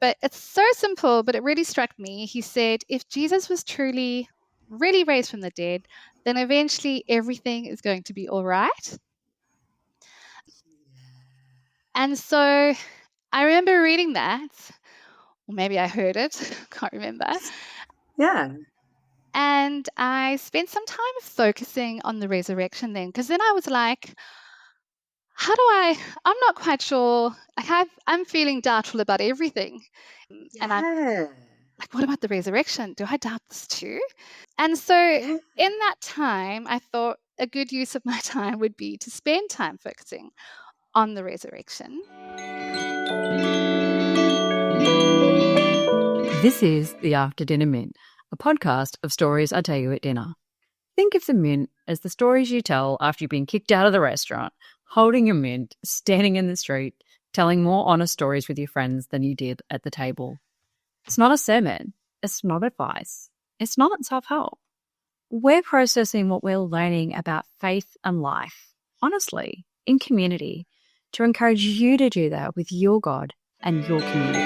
But it's so simple, but it really struck me. He said, if Jesus was truly, really raised from the dead, then eventually everything is going to be all right. And so I remember reading that, or maybe I heard it, can't remember. Yeah. And I spent some time focusing on the resurrection then, because then I was like, I'm not quite sure. I'm feeling doubtful about everything. And I'm Yeah. like, what about the resurrection? Do I doubt this too? And so Yeah. in that time, I thought a good use of my time would be to spend time focusing on the resurrection. This is the After Dinner Mint, a podcast of stories I tell you at dinner. Think of the mint as the stories you tell after you've been kicked out of the restaurant, holding a mint, standing in the street, telling more honest stories with your friends than you did at the table. It's not a sermon. It's not advice. It's not self-help. We're processing what we're learning about faith and life, honestly, in community, to encourage you to do that with your God and your community.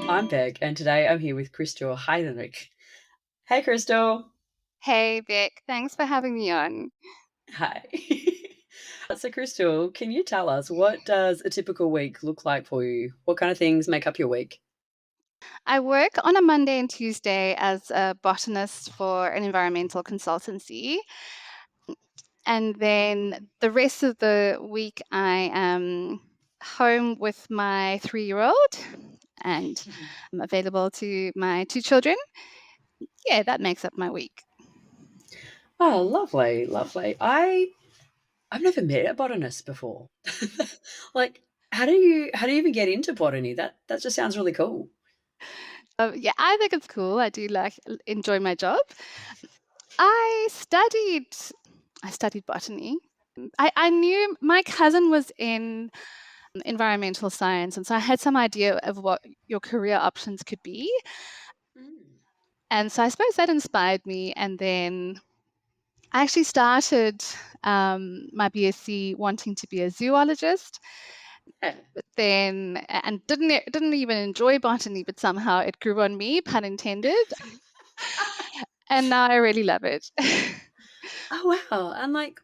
I'm Beck, and today I'm here with Crystal Heydenrych. Hey, Crystal. Hey, Vic, thanks for having me on. Hi. So, Crystal, can you tell us, what does a typical week look like for you? What kind of things make up your week? I work on a Monday and Tuesday as a botanist for an environmental consultancy. And then the rest of the week, I am home with my 3-year-old and I'm available to my 2 children. Yeah, that makes up my week. Oh, lovely, lovely. I've never met a botanist before. Like, how do you even get into botany? That just sounds really cool. Yeah, I think it's cool. I do enjoy my job. I studied botany. I knew my cousin was in environmental science, and so I had some idea of what your career options could be. And so I suppose that inspired me. And then I actually started my BSc wanting to be a zoologist, Yeah. but then and didn't even enjoy botany, but somehow it grew on me, pun intended. And now I really love it. Oh, wow. And like,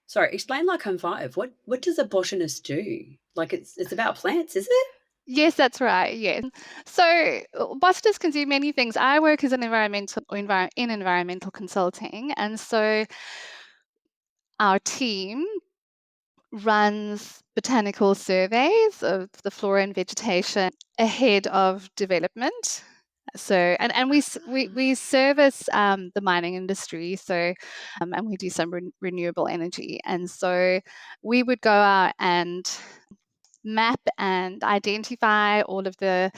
sorry, explain like I'm five. What does a botanist do? Like, it's about plants, is it? Yes, that's right. Yes. So botanists can do many things. I work as an in environmental consulting, and so our team runs botanical surveys of the flora and vegetation ahead of development. So, and we service the mining industry. So, and we do some renewable energy. And so, we would go out and map and identify all of the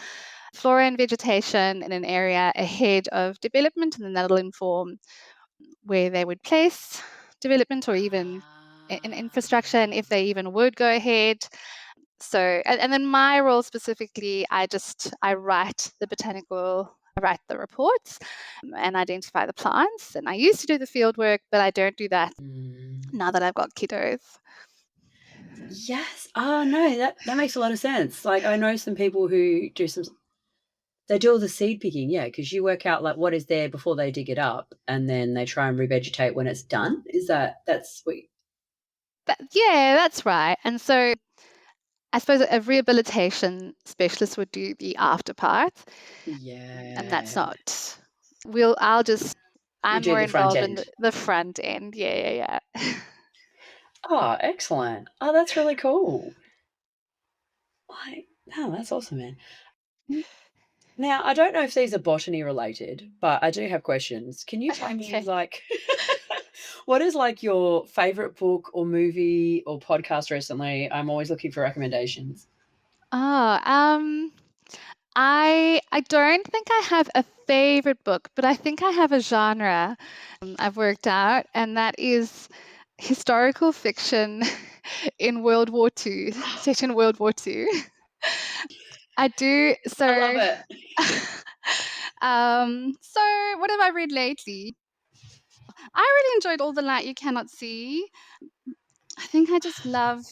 flora and vegetation in an area ahead of development, and then that'll inform where they would place development or even in infrastructure, and if they even would go ahead. So, and then my role specifically, I write the reports and identify the plants. And I used to do the field work, but I don't do that now that I've got kiddos. Yes. Oh, no, that makes a lot of sense. Like, I know some people who they do all the seed picking, yeah, because you work out like what is there before they dig it up, and then they try and revegetate when it's done. That's sweet? Yeah, that's right. And so I suppose a rehabilitation specialist would do the after part, and that's Yeah. not. You I'm do more the front involved in end. the front end. Yeah. Oh, excellent. Oh, that's really cool. Like, oh, that's awesome, man. Now, I don't know if these are botany related, but I do have questions. Can you tell me, Okay. like, what is like your favorite book or movie or podcast recently? I'm always looking for recommendations. Oh, I don't think I have a favorite book, but I think I have a genre I've worked out, and that is historical fiction in World War II, set in World War II. I do. I love So, it. so what have I read lately? I really enjoyed All the Light You Cannot See. I think I just love.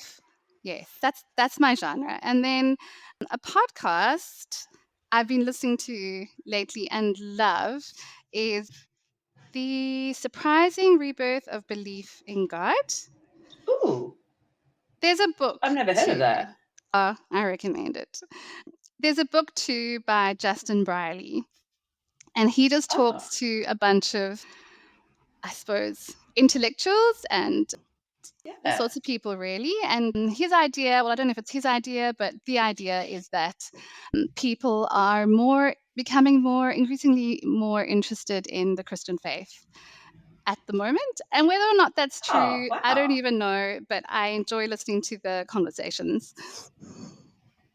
Yes, that's my genre. And then a podcast I've been listening to lately and love is The Surprising Rebirth of Belief in God. Ooh, There's a I've book never heard of too. that. I recommend it. There's a book too by Justin Briley, and he just Oh, talks to a bunch of, I suppose, intellectuals and all yeah. sorts of people, really. And his idea, well, I don't know if it's his idea, but the idea is that people are becoming increasingly more interested in the Christian faith at the moment. And whether or not that's Oh, true, I don't wow. even know, but I enjoy listening to the conversations.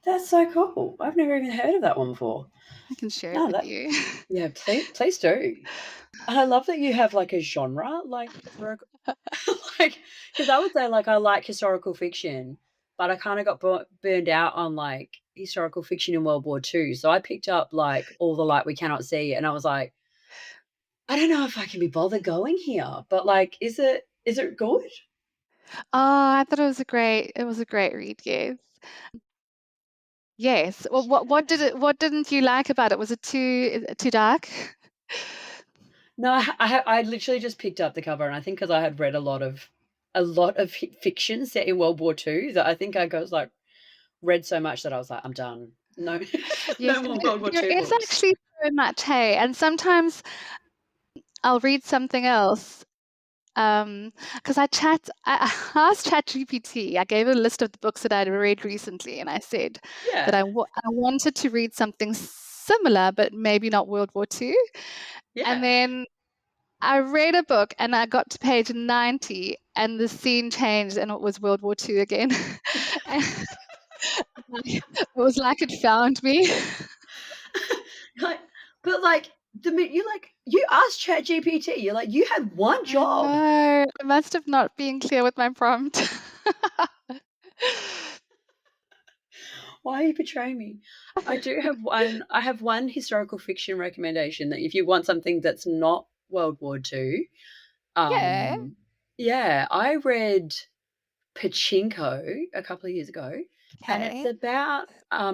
That's so cool. I've never even heard of that one before. I can share it No, with that you. yeah, please do. And I love that you have like a genre, like historical, like because I would say like I like historical fiction, but I kind of got burned out on like historical fiction in World War II. So I picked up like All the Light We Cannot See, and I was like, I don't know if I can be bothered going here, but like, is it good? Oh, I thought it was a great read, yes. Yes. Well, what didn't you like about it? Was it too dark? No, I literally just picked up the cover, and I think because I had read a lot of fiction set in World War II that I think I was like read so much that I was like, I'm done. No, Yeah, no more World War there II is books. actually so much, hey. And sometimes I'll read something else. Because I asked ChatGPT, I gave it a list of the books that I'd read recently, and I said that Yeah, I wanted to read something similar, but maybe not World War II. And yeah. then I read a book and I got to page 90 and the scene changed and it was World War II again. And it was like it found me. Like, but like you asked ChatGPT, you're like you had one I job. know. I must have not been clear with my prompt. Why are you betraying me? I have one historical fiction recommendation that if you want something that's not World War II, Yeah. um, yeah, I read Pachinko a couple of years ago, and it's Okay. about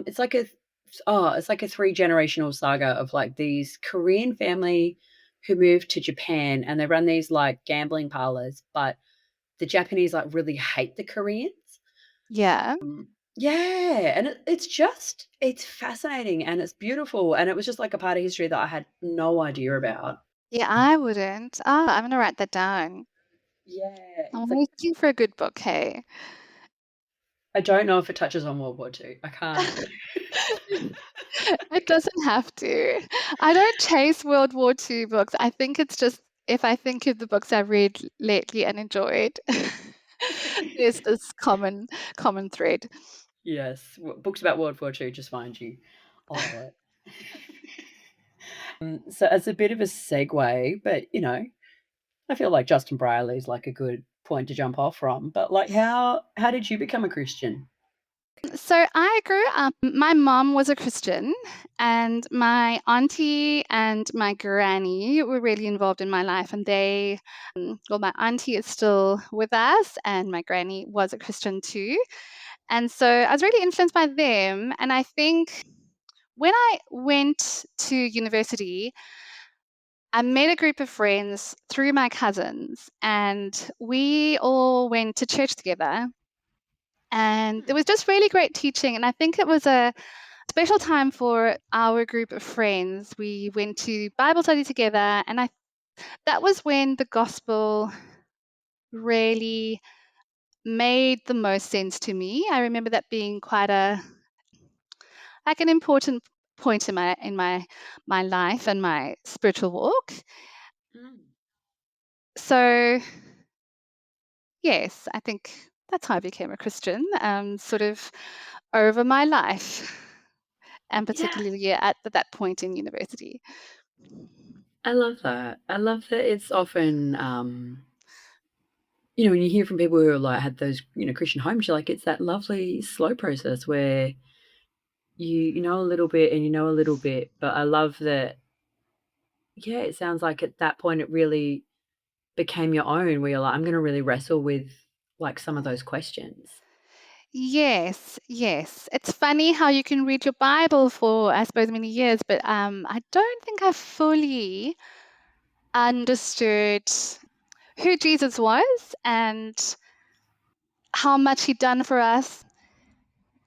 it's like a three generational saga of like these Korean family who moved to Japan and they run these like gambling parlors, but the Japanese like really hate the Koreans. Yeah. Yeah, and it's fascinating and it's beautiful and it was just like a part of history that I had no idea about. Yeah, I wouldn't. I'm gonna write that down. Yeah, I'm it's like looking for a good book, hey. I don't know if it touches on World War II. I can't. It doesn't have to. I don't chase World War II books. I think it's just if I think of the books I've read lately and enjoyed, there's this common thread. Yes, books about World War II just find you a lot. So as a bit of a segue, but I feel like Justin Brierley is like a good point to jump off from. But like, how did you become a Christian? So I grew up, my mom was a Christian, and my auntie and my granny were really involved in my life. And well, my auntie is still with us, and my granny was a Christian too. And so I was really influenced by them. And I think when I went to university, I met a group of friends through my cousins, and we all went to church together. And it was just really great teaching. And I think it was a special time for our group of friends. We went to Bible study together, and that was when the gospel really made the most sense to me. I remember that being quite an important point in my life and my spiritual walk. Mm. So yes, I think that's how I became a Christian, sort of over my life, and Yeah, particularly at that point in university. I love that. I love that it's often, when you hear from people who are like had those, Christian homes, you're like, it's that lovely slow process where you know a little bit and you know a little bit. But I love that, yeah, it sounds like at that point it really became your own where you're like, I'm gonna really wrestle with like some of those questions. Yes, yes. It's funny how you can read your Bible for, I suppose, many years, but I don't think I fully understood who Jesus was and how much he'd done for us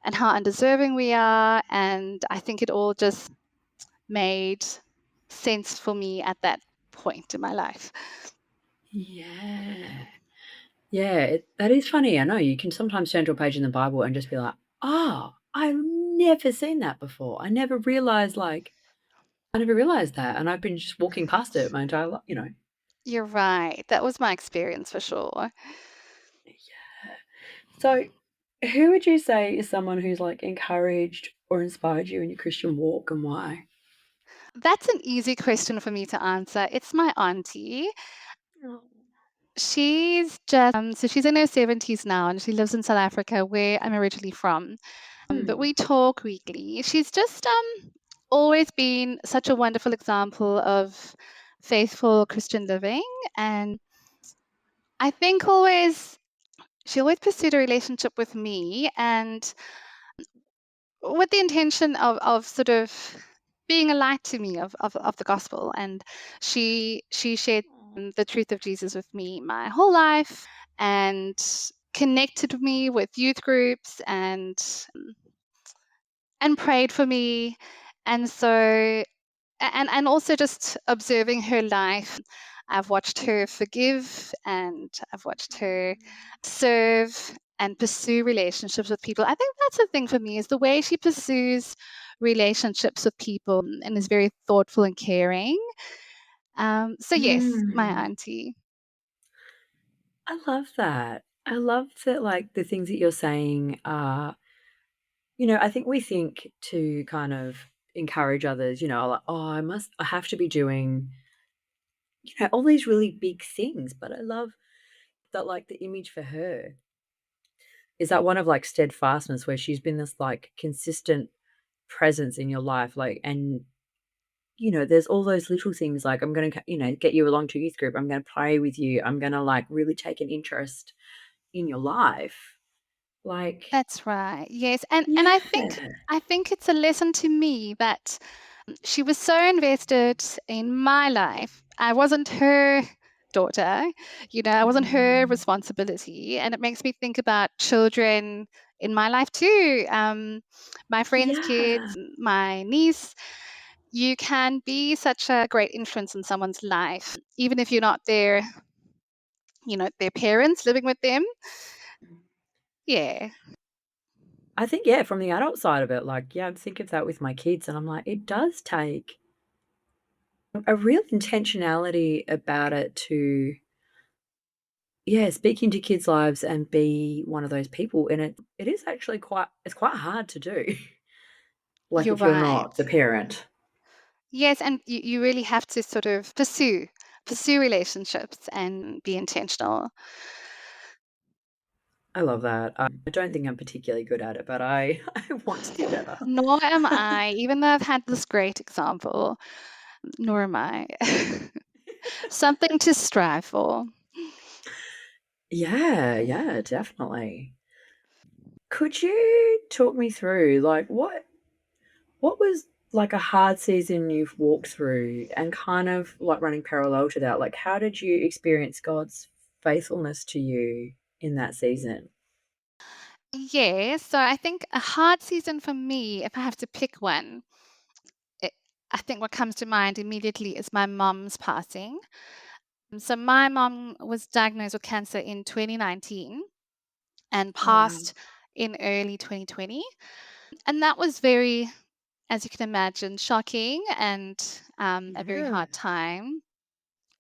and how undeserving we are. And I think it all just made sense for me at that point in my life. Yeah. Yeah, that is funny. I know you can sometimes turn to a page in the Bible and just be like, "Oh, I've never seen that before. I never realized that, and I've been just walking past it my entire life." You're right. That was my experience for sure. Yeah. So, who would you say is someone who's, like, encouraged or inspired you in your Christian walk, and why? That's an easy question for me to answer. It's my auntie. Oh. She's just, so she's in her 70s now and she lives in South Africa, where I'm originally from. But Hmm. we talk weekly. She's just always been such a wonderful example of faithful Christian living. And I think she always pursued a relationship with me and with the intention of sort of being a light to me of the gospel. And she shared the truth of Jesus with me my whole life and connected me with youth groups and prayed for me. And so and also just observing her life, I've watched her forgive and I've watched her serve and pursue relationships with people. I think that's the thing for me, is the way she pursues relationships with people and is very thoughtful and caring. So yes, my Mm. auntie. I love that. I love that, like, the things that you're saying are I think we think to kind of encourage others, like, "Oh, I have to be doing, all these really big things," but I love that, like, the image for her is that one of, like, steadfastness where she's been this, like, consistent presence in your life, like, and, there's all those little things like, "I'm gonna, get you along to youth group. I'm gonna pray with you. I'm gonna, like, really take an interest in your life." Like, That's right. Yes. And yeah. I think it's a lesson to me that she was so invested in my life. I wasn't her daughter, I wasn't her Mm. responsibility. And it makes me think about children in my life too. My friends' Yeah. kids, my niece. You can be such a great influence in someone's life, even if you're not their parents living with them. Yeah, I think, yeah, from the adult side of it, like, yeah, I think of that with my kids, and I'm like, it does take a real intentionality about it to, yeah, speak into kids' lives and be one of those people, and it is actually quite hard to do, like, you're if you're right. not the parent. Yes, and you really have to sort of pursue relationships and be intentional. I love that. I don't think I'm particularly good at it, but I I want to be better. Nor am I, even though I've had this great example, nor am I. Something to strive for. Yeah, yeah, definitely. Could you talk me through, like, what was, like, a hard season you've walked through and kind of, like, running parallel to that, like, how did you experience God's faithfulness to you in that season? Yes, so I think a hard season for me, if I have to pick one, it, I think what comes to mind immediately is my mom's passing. So my mom was diagnosed with cancer in 2019 and Oh, wow. passed in early 2020. And that was very, as you can imagine, shocking and a very Yeah. hard time.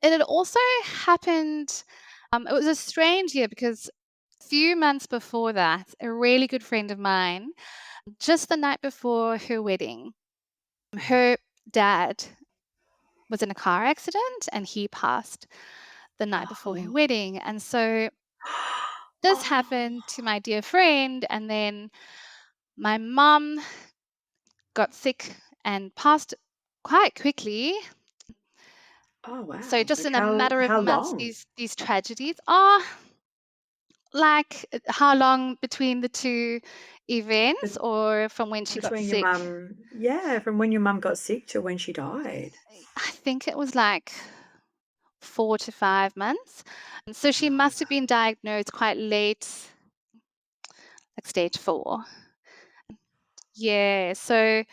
And it also happened, it was a strange year because a few months before that, a really good friend of mine, just the night before her wedding, her dad was in a car accident and he passed the night before her Oh. wedding. And so this Oh. happened to my dear friend. And then my mom got sick and passed quite quickly. Oh, So wow. just Like, in a matter of how months, long? these tragedies are, Like how long between the two events, But or from when she got between your sick? mum, yeah, from when your mum got sick to when she died. I think it was like 4 to 5 months. And so she Oh, must have been wow. diagnosed quite late, like stage 4. Yeah. So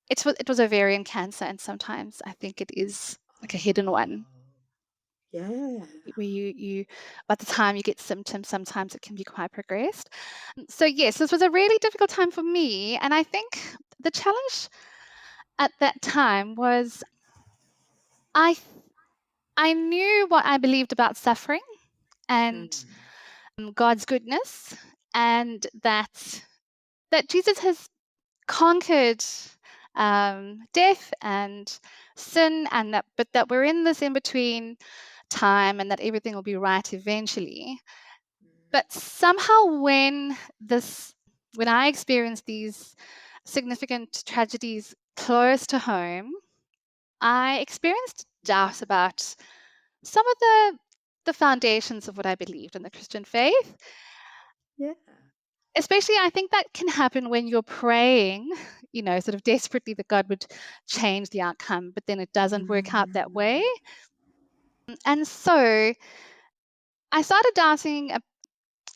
it was ovarian cancer, and sometimes I think it is like a hidden one Oh, yeah. where you by the time you get symptoms, sometimes it can be quite progressed. So yes, this was a really difficult time for me, and I think the challenge at that time was I I knew what I believed about suffering and Mm, God's goodness, and that Jesus has conquered death and sin, and that we're in this in between time, and that everything will be right eventually. mm, But somehow, when I experienced these significant tragedies close to home, I experienced doubt about some of the foundations of what I believed in the Christian faith. yeah. Especially, I think that can happen when you're praying, sort of desperately that God would change the outcome, but then it doesn't work out that way. Mm, And so I started doubting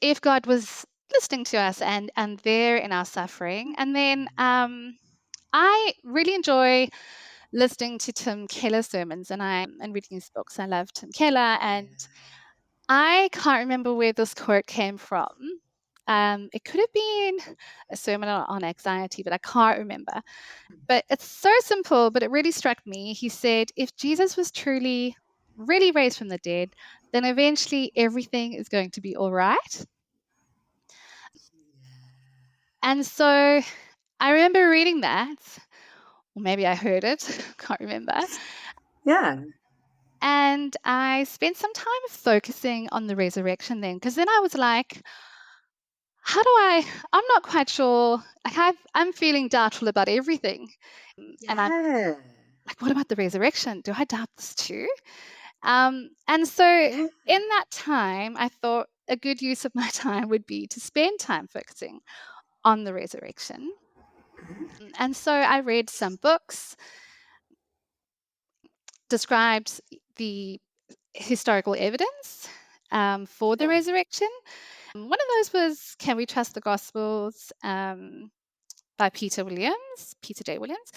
if God was listening to us and there in our suffering. And then I really enjoy listening to Tim Keller's sermons, and reading his books. I love Tim Keller, and yeah. I can't remember where this quote came from. It could have been a sermon on anxiety, but I can't remember. But it's so simple, but it really struck me. He said, if Jesus was truly, really raised from the dead, then eventually everything is going to be all right. And so I remember reading that, or maybe I heard it, can't remember. Yeah. And I spent some time focusing on the resurrection then, because then I was like, how do I'm not quite sure. Like I'm feeling doubtful about everything. And I'm Yeah. like, what about the resurrection? Do I doubt this too? And so Yeah. in that time, I thought a good use of my time would be to spend time focusing on the resurrection. And so I read some books, described the historical evidence for the Yeah. resurrection. One of those was Can We Trust the Gospels by Peter J. Williams.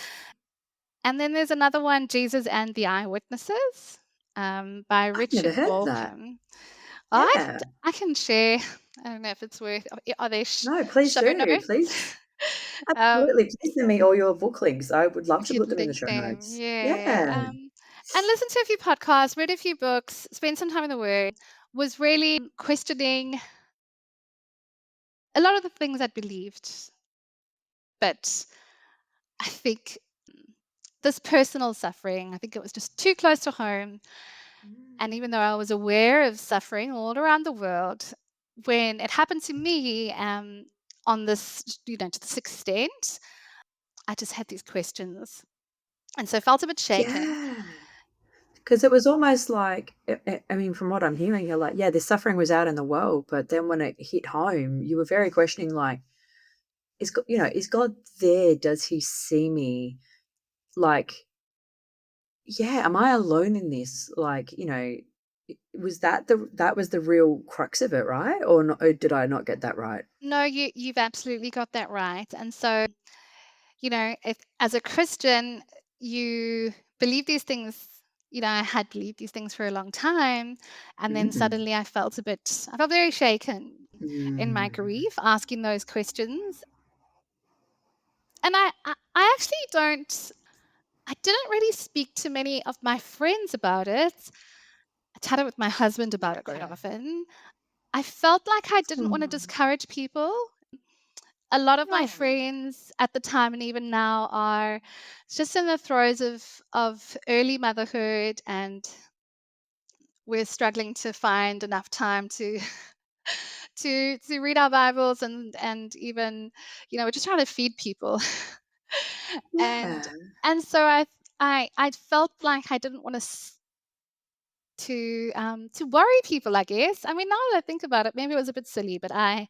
And then there's another one, Jesus and the Eyewitnesses, by I've never Richard heard that. Dawkins. Yeah. I can share. I don't know if it's worth. Are they No, please show do. notes? Please. um, Absolutely. Please send me all your book links. I would love I to can put them in the link show them. notes. Yeah. Yeah. And listen to a few podcasts, read a few books, spend some time in the Word. Was really questioning a lot of the things I believed, but I think this personal suffering, I think it was just too close to home. And even though I was aware of suffering all around the world, when it happened to me on this, to this extent, I just had these questions. And so I felt a bit shaken. Yeah. Because it was almost like, I mean, from what I'm hearing, you're like, yeah, the suffering was out in the world, but then when it hit home, you were very questioning, like, is God there? Does He see me? Like, yeah, am I alone in this? Like, was that was the real crux of it, right? Or, not, or did I not get that right? No, you've absolutely got that right. And so, if as a Christian you believe these things, I had believed these things for a long time, and then Mm. suddenly I felt very shaken in my Mm. grief, asking those questions. And I actually I didn't really speak to many of my friends about it. I chatted with my husband about it quite Yeah. often. I felt like I didn't want to Oh, discourage people. A lot of my no. friends at the time and even now are just in the throes of early motherhood, and we're struggling to find enough time to to read our Bibles, and even, we're just trying to feed people. and Yeah. and so I felt like I didn't want to to worry people, I guess. I mean, now that I think about it, maybe it was a bit silly, but I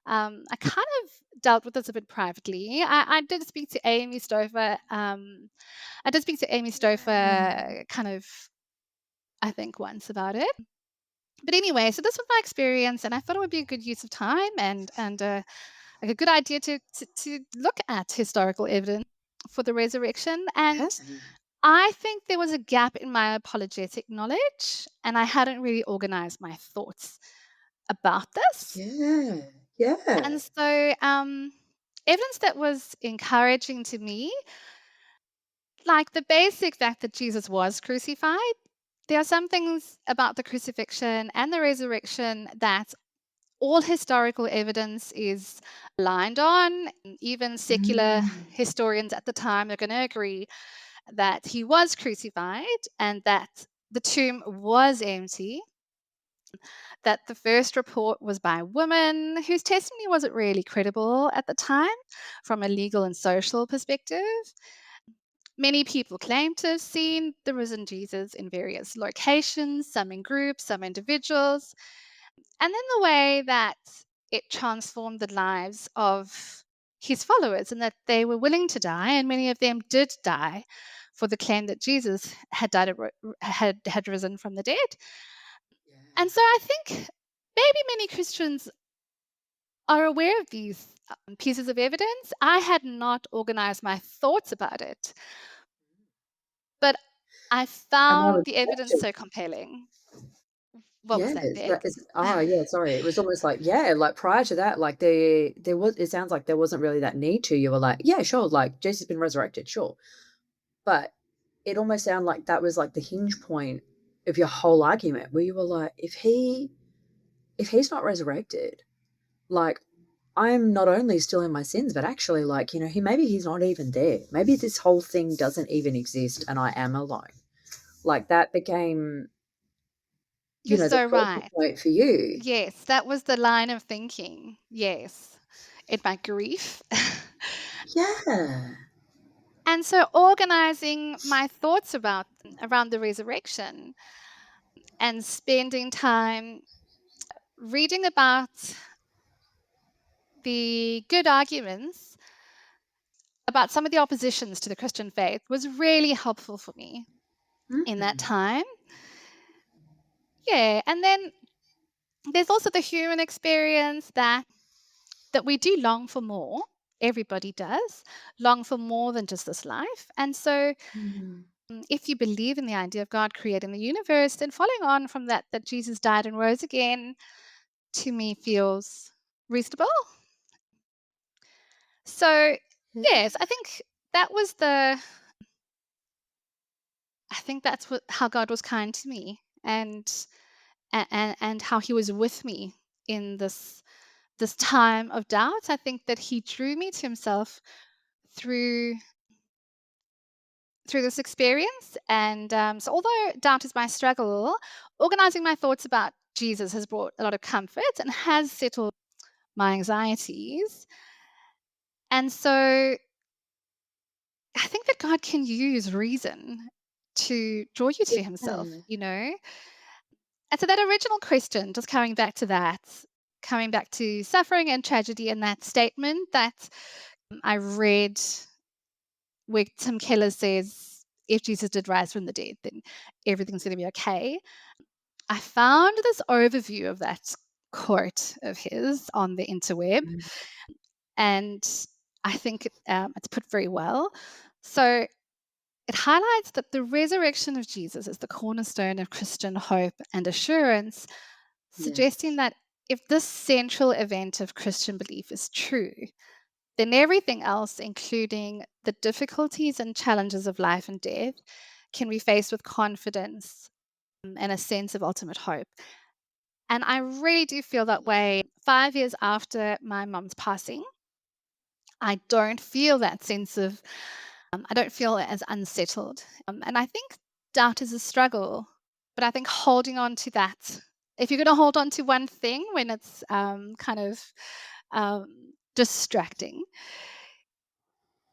kind of dealt with this a bit privately. I did speak to Amy Stover. I did speak to Amy Yeah. Stover kind of, I think, once about it. But anyway, so this was my experience, and I thought it would be a good use of time and like a good idea to look at historical evidence for the resurrection. And Yeah. I think there was a gap in my apologetic knowledge, and I hadn't really organized my thoughts about this. Yeah. Yeah. And so, evidence that was encouraging to me, like the basic fact that Jesus was crucified. There are some things about the crucifixion and the resurrection that all historical evidence is aligned on. Even secular Mm. historians at the time are going to agree that he was crucified and that the tomb was empty, that the first report was by a woman whose testimony wasn't really credible at the time from a legal and social perspective. Many people claim to have seen the risen Jesus in various locations, some in groups, some individuals. And then the way that it transformed the lives of his followers and that they were willing to die, and many of them did die for the claim that Jesus had had risen from the dead. Yeah. And so I think maybe many Christians are aware of these pieces of evidence. I had not organized my thoughts about it, but I And I found was the evidence watching. so compelling. What was Yeah, that, that Beck? is yeah, sorry. It was almost like, yeah, like prior to that, like there was it sounds like there wasn't really that need to. You were like, yeah, sure, like Jesus has been resurrected, sure. But it almost sounded like that was like the hinge point of your whole argument where you were like, if he's not resurrected, like I'm not only still in my sins, but actually like, he maybe he's not even there. Maybe this whole thing doesn't even exist and I am alone. Like that became, You're the so focal right. point for you. Yes, that was the line of thinking. Yes, in my grief. Yeah. And so organizing my thoughts around the resurrection and spending time reading about the good arguments about some of the oppositions to the Christian faith was really helpful for me in that Mm. time. Yeah, and then there's also the human experience that we do long for more. Everybody does long for more than just this life. And so, Mhm. if you believe in the idea of God creating the universe, then following on from that Jesus died and rose again, to me feels reasonable. So, Yeah. yes, that was the, I think that's how God was kind to me and how he was with me in this time of doubt. I think that he drew me to himself through this experience. And so, although doubt is my struggle, organizing my thoughts about Jesus has brought a lot of comfort and has settled my anxieties. And so, I think that God can use reason to draw you to himself, Yeah. you know? And so, that original question, just coming back to that, coming back to suffering and tragedy and that statement that I read where Tim Keller says, if Jesus did rise from the dead, then everything's going to be okay. I found this overview of that quote of his on the interweb, Mm. and I think it's put very well. So it highlights that the resurrection of Jesus is the cornerstone of Christian hope and assurance, suggesting Yes. that if this central event of Christian belief is true, then everything else, including the difficulties and challenges of life and death, can be faced with confidence and a sense of ultimate hope. And I really do feel that way. 5 years after my mum's passing, I don't feel that sense of, I don't feel as unsettled. And I think doubt is a struggle, but I think holding on to that, if you're going to hold on to one thing when it's kind of distracting,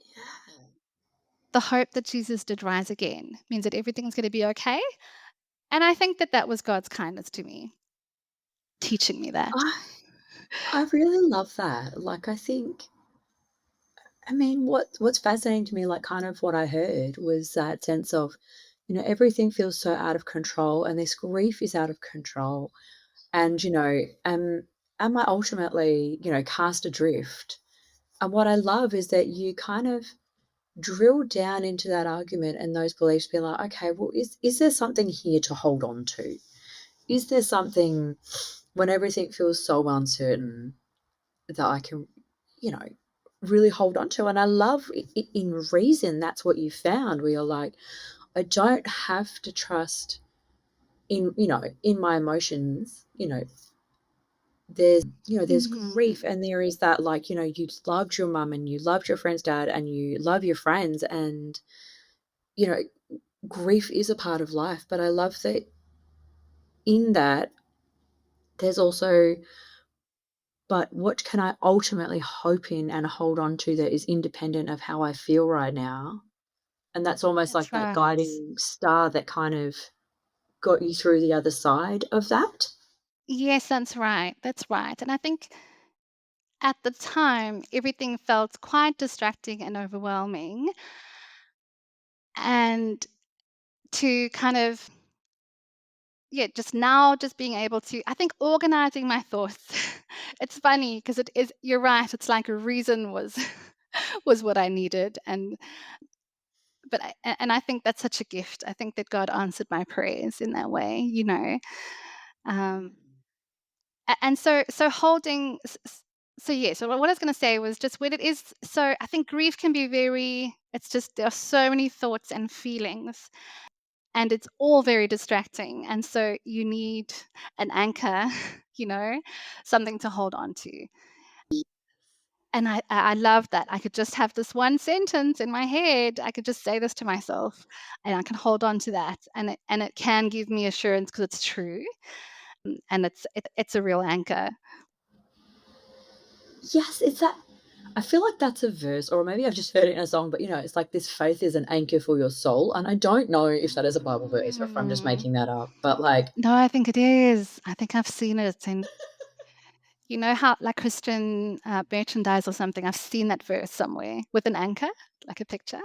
Yeah. the hope that Jesus did rise again means that everything's going to be okay. And I think that was God's kindness to me, teaching me that. I really love that. Like, I mean, what's fascinating to me, like, kind of what I heard was that sense of, everything feels so out of control, and this grief is out of control. And, am I ultimately, cast adrift? And what I love is that you kind of drill down into that argument and those beliefs, be like, okay, well, is there something here to hold on to? Is there something when everything feels so uncertain that I can, you know, really hold on to? And I love in reason that's what you found, where you're like, I don't have to trust in my emotions. There's grief, Mhm. and there is that, like, you loved your mum and you loved your friend's dad and you love your friends, and you know grief is a part of life. But I love that in that there's also, but what can I ultimately hope in and hold on to that is independent of how I feel right now? And that's almost like That's that right. guiding star that kind of got you through the other side of that. Yes, that's right. That's right. And I think at the time, everything felt quite distracting and overwhelming. And to kind of, yeah, just now, just being able to, I think, organizing my thoughts. It's funny because it is, you're right. It's like a reason was, was what I needed. And I think that's such a gift. I think that God answered my prayers in that way. Um, and so holding so yeah, so what I was going to say was just when it is, so I think grief can be very, it's just there are so many thoughts and feelings, and it's all very distracting, and so you need an anchor, you know something to hold on to. And I love that I could just have this one sentence in my head. I could just say this to myself, and I can hold on to that, and it can give me assurance because it's true. And it's a real anchor. Yes, it's that. I feel like that's a verse, or maybe I've just heard it in a song, but it's like this faith is an anchor for your soul. And I don't know if that is a Bible verse or if I'm just Mm. making that up, but like, No, I think it is. I think I've seen it, and you know how, like Christian merchandise or something. I've seen that verse somewhere with an anchor, like a picture.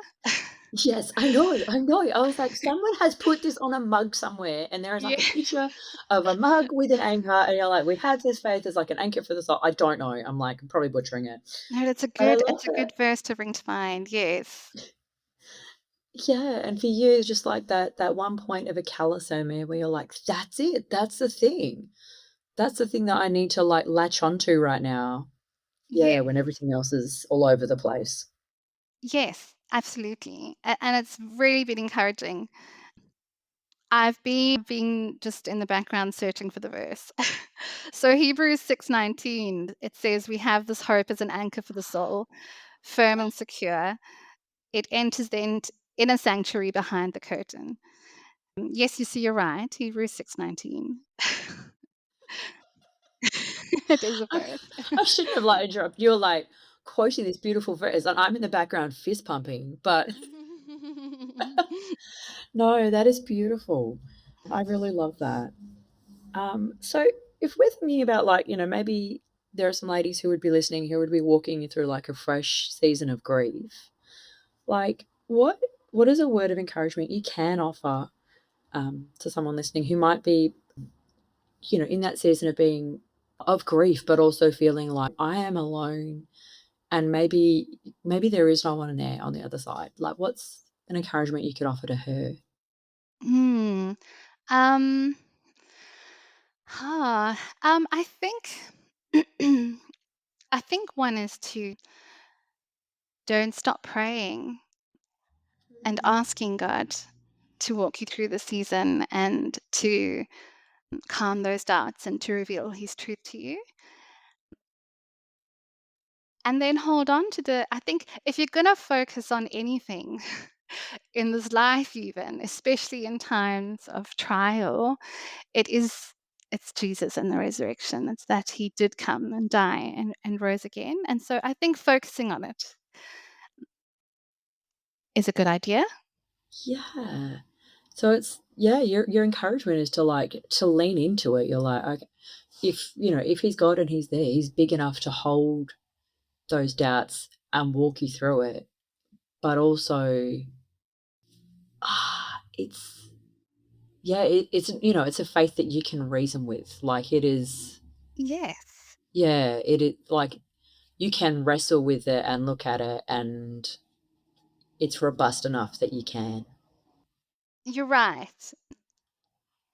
yes, I know, I know. I was like, someone has put this on a mug somewhere, and there is like Yeah. a picture of a mug with an anchor, and you're like, we have this faith as like an anchor for the soul. I don't know. I'm like, I'm probably butchering it, No, that's a but I good. love It's a that. good verse to bring to mind. Yes. Yeah, and for you, it's just like that one point of a calisomere where you're like, that's it. That's the thing. That's the thing that I need to like latch onto right now. Yeah, Yes. when everything else is all over the place. Yes. Absolutely. And it's really been encouraging. I've been just in the background searching for the verse. So Hebrews 6:19, it says we have this hope as an anchor for the soul, firm and secure. It enters the inner sanctuary behind the curtain. Yes, you see, you're right. Hebrews 6:19. It is a I, verse. I shouldn't have like interrupted. You're like quoting this beautiful verse, and I'm in the background fist pumping. But no, that is beautiful. I really love that. So if we're thinking about like, maybe there are some ladies who would be listening who would be walking you through like a fresh season of grief, like what is a word of encouragement you can offer to someone listening who might be, in that season of being of grief, but also feeling like I am alone, and maybe there is no one there on the other side. Like, what's an encouragement you could offer to her? Hmm. Um, huh. I think I think one is to don't stop praying and asking God to walk you through the season and to calm those doubts and to reveal his truth to you. And then hold on to I think if you're going to focus on anything in this life, even, especially in times of trial, it's Jesus and the resurrection. It's that he did come and die and rose again. And so I think focusing on it is a good idea. Yeah. So it's, your encouragement is to lean into it. You're like, okay, if he's God and he's there, he's big enough to hold those doubts and walk you through it. But also, it's it's a faith that you can reason with. Like it is, Yes. it is like you can wrestle with it and look at it, and it's robust enough that you can. You're right.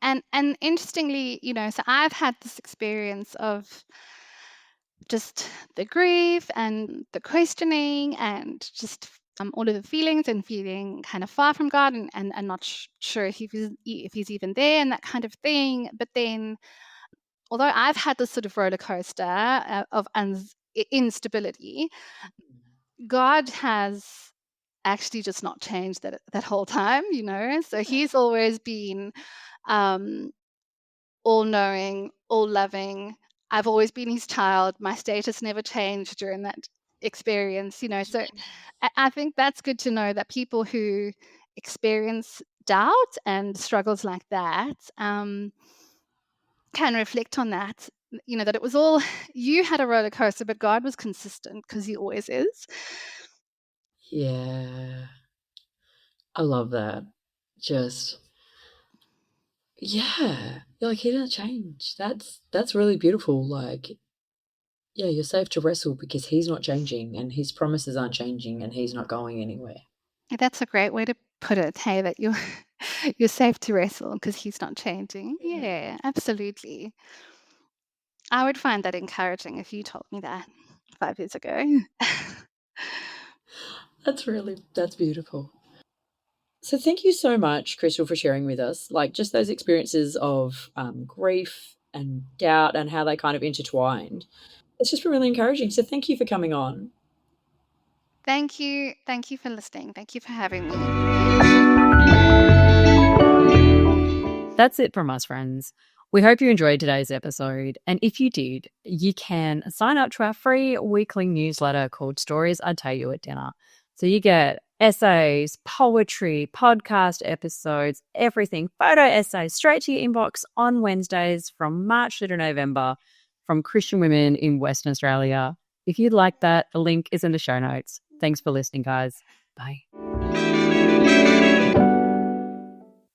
And interestingly, so I've had this experience of just the grief and the questioning and just all of the feelings and feeling kind of far from God and not sure if he's even there and that kind of thing. But then, although I've had this sort of roller coaster of instability, God has actually just not changed that whole time. So He's always been um, all knowing, all loving. I've always been his child. My status never changed during that experience. So I think that's good to know that people who experience doubt and struggles like that can reflect on that. That it was all you had a roller coaster, but God was consistent because he always is. Yeah. I love that. Just, yeah. You're like, he didn't change. That's really beautiful. Like, yeah, you're safe to wrestle because he's not changing and his promises aren't changing and he's not going anywhere. That's a great way to put it. Hey, that you're you're safe to wrestle because he's not changing. Yeah, absolutely. I would find that encouraging if you told me that 5 years ago. That's beautiful. So thank you so much, Crystal, for sharing with us, like just those experiences of grief and doubt and how they kind of intertwined. It's just been really encouraging. So thank you for coming on. Thank you. Thank you for listening. Thank you for having me. That's it from us, friends. We hope you enjoyed today's episode. And if you did, you can sign up to our free weekly newsletter called Stories I Tell You at Dinner. So you get essays, poetry, podcast episodes, everything, photo essays straight to your inbox on Wednesdays from March through to November from Christian women in Western Australia. If you'd like that, the link is in the show notes. Thanks for listening, guys. Bye.